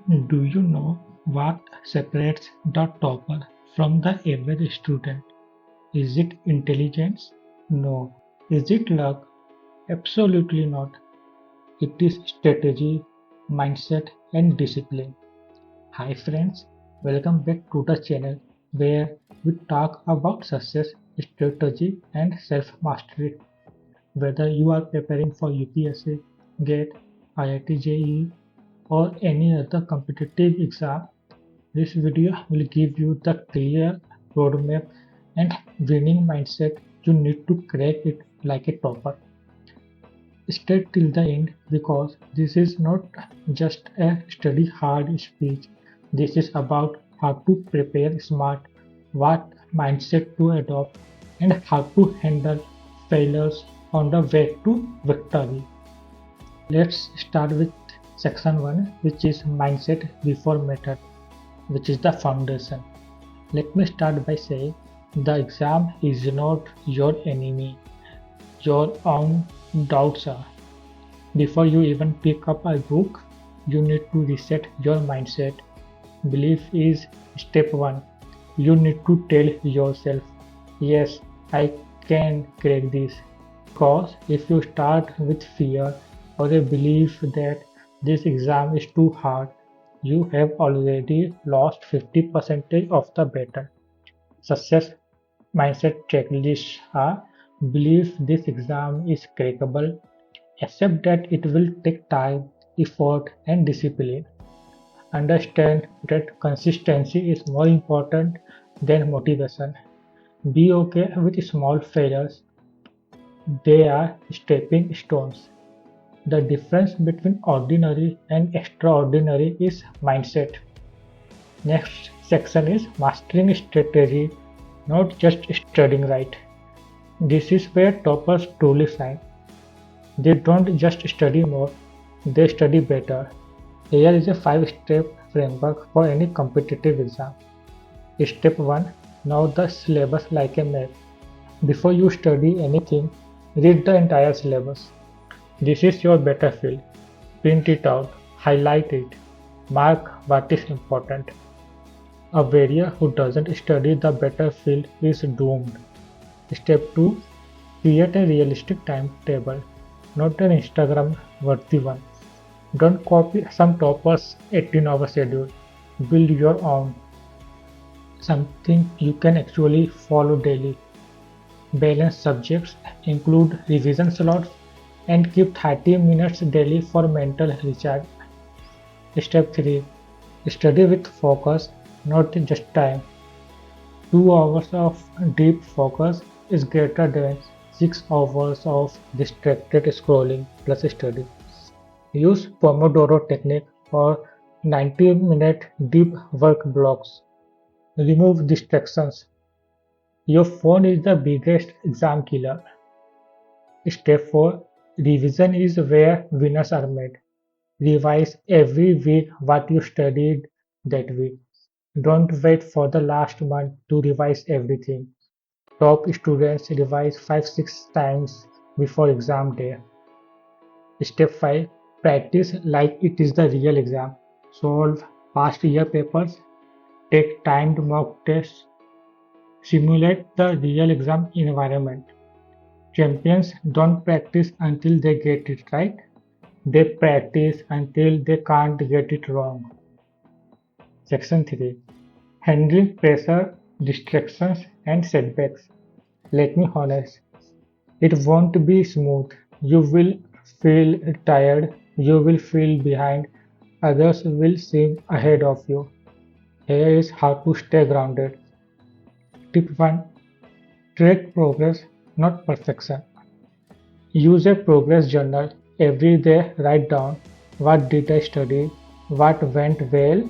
Do you know what separates the topper from the average student? Is it intelligence? No. Is it luck? Absolutely not. It is strategy, mindset, and discipline. Hi friends, welcome back to the channel where we talk about success, strategy, and self mastery. Whether you are preparing for UPSC, GATE, IIT JEE, or any other competitive exam, this video will give you the clear roadmap and winning mindset you need to crack it like a topper. Stay till the end because this is not just a study hard speech. This is about how to prepare smart, what mindset to adopt, and how to handle failures on the way to victory. Let's start with section 1, which is mindset before method, which is the foundation. Let me start by saying the exam is not your enemy, your own doubts are. Before you even pick up a book, you need to reset your mindset. Belief is step 1. You need to tell yourself, yes, I can crack this. Because if you start with fear or a belief that this exam is too hard, you have already lost 50% of the battle. Success mindset checklists are: believe this exam is crackable, accept that it will take time, effort, and discipline, understand that consistency is more important than motivation, be okay with small failures, they are stepping stones. The difference between ordinary and extraordinary is mindset. Next section is mastering strategy, not just studying right. This is where toppers truly shine. They don't just study more, they study better. Here is a 5-step framework for any competitive exam. Step 1. Know the syllabus like a map. Before you study anything, read the entire syllabus. This is your battlefield. Print it out, highlight it, mark what is important. A warrior who doesn't study the battlefield is doomed. Step 2. Create a realistic timetable, not an Instagram worthy one. Don't copy some topper's 18-hour schedule. Build your own, something you can actually follow daily. Balance subjects, include revision slots, and keep 30 minutes daily for mental recharge. Step 3. Study with focus, not just time. 2 hours of deep focus is greater than 6 hours of distracted scrolling plus study. Use Pomodoro technique or 90-minute deep work blocks. Remove distractions. Your phone is the biggest exam killer. Step 4. Revision is where winners are made. Revise every week what you studied that week. Don't wait for the last month to revise everything. Top students revise 5-6 times before exam day. Step 5. Practice like it is the real exam. Solve past year papers. Take timed mock tests. Simulate the real exam environment. Champions don't practice until they get it right. They practice until they can't get it wrong. Section 3. Handling pressure, distractions, and setbacks. Let me honest, it won't be smooth. You will feel tired, you will feel behind, others will seem ahead of you. Here is how to stay grounded. Tip 1. Track progress, not perfection. Use a progress journal. Every day write down what did I study, what went well,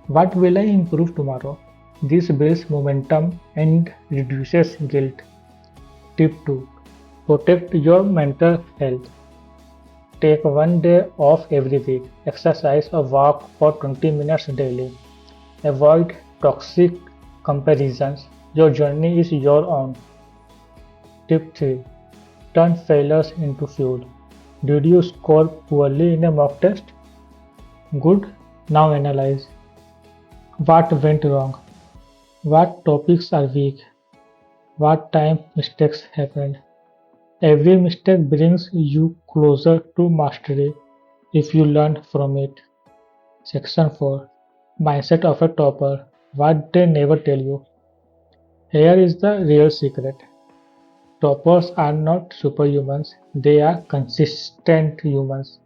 what will I improve tomorrow. This builds momentum and reduces guilt. Tip 2. Protect your mental health. Take one day off every week. Exercise or walk for 20 minutes daily. Avoid toxic comparisons. Your journey is your own. Tip 3. Turn failures into fuel. Did you score poorly in a mock test? Good. Now analyze what went wrong, what topics are weak, what time mistakes happened. Every mistake brings you closer to mastery if you learn from it. Section 4, Mindset of a Topper, what they never tell you. Here is the real secret. Toppers are not superhumans, they are consistent humans.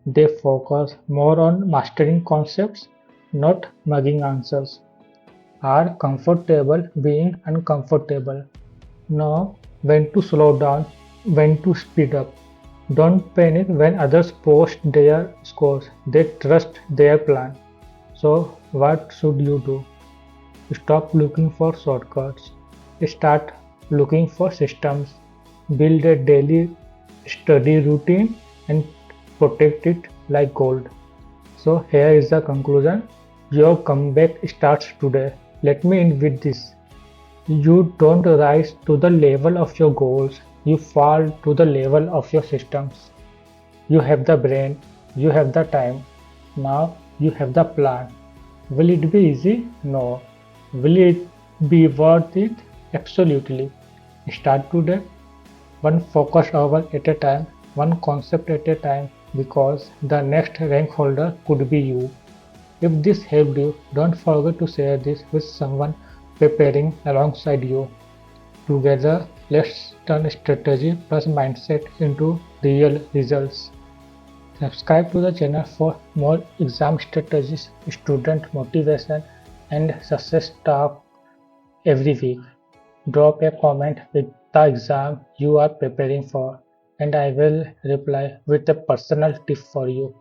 They focus more on mastering concepts, not mugging answers. Are comfortable being uncomfortable. Know when to slow down, when to speed up. Don't panic when others post their scores. They trust their plan. So, what should you do? Stop looking for shortcuts. Start looking for systems. Build a daily study routine and protect it like gold. So here is the conclusion. Your comeback starts today. Let me end with this. You don't rise to the level of your goals. You fall to the level of your systems. You have the brain. You have the time. Now you have the plan. Will it be easy? No. Will it be worth it? Absolutely. Start today, one focus hour at a time, one concept at a time, because the next rank holder could be you. If this helped you, don't forget to share this with someone preparing alongside you. Together, let's turn strategy plus mindset into real results. Subscribe to the channel for more exam strategies, student motivation, and success talk every week. Drop a comment with the exam you are preparing for, and I will reply with a personal tip for you.